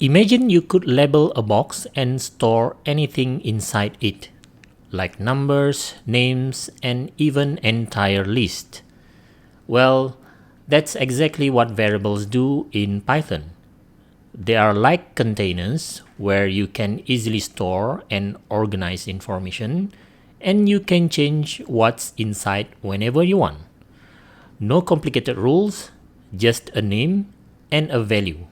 Imagine you could label a box and store anything inside it, like numbers, names, and even entire list. Well, that's exactly what variables do in Python. They are like containers where you can easily store and organize information, and you can change what's inside whenever you want. No complicated rules, just a name and a value.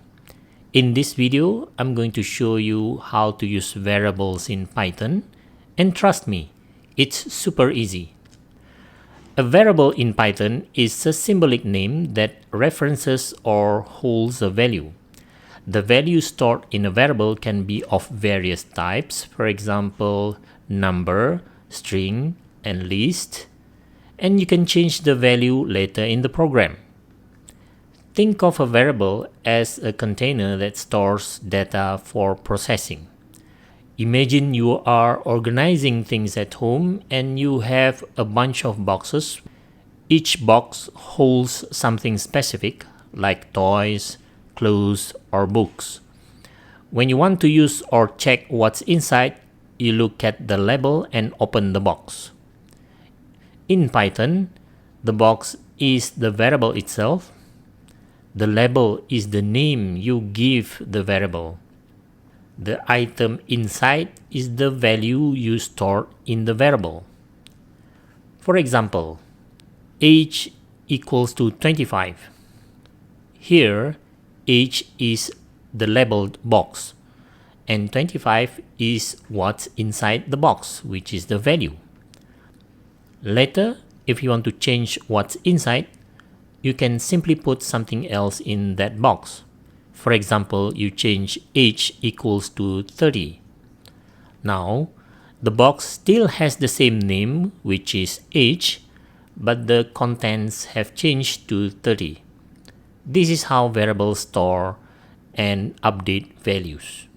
In this video, I'm going to show you how to use variables in Python, and trust me, it's super easy. A variable in Python is a symbolic name that references or holds a value. The value stored in a variable can be of various types, for example, number, string, and list, and you can change the value later in the program. Think of a variable as a container that stores data for processing. Imagine you are organizing things at home and you have a bunch of boxes. Each box holds something specific, like toys, clothes, or books. When you want to use or check what's inside, you look at the label and open the box. In Python, the box is the variable itself. The label is the name you give the variable. The item inside is the value you store in the variable. For example, age equals to 25. Here, age is the labeled box, and 25 is what's inside the box, which is the value. Later, if you want to change what's inside, you can simply put something else in that box. For example, you change age equals to 30. Now, the box still has the same name, which is age, but the contents have changed to 30. This is how variables store and update values.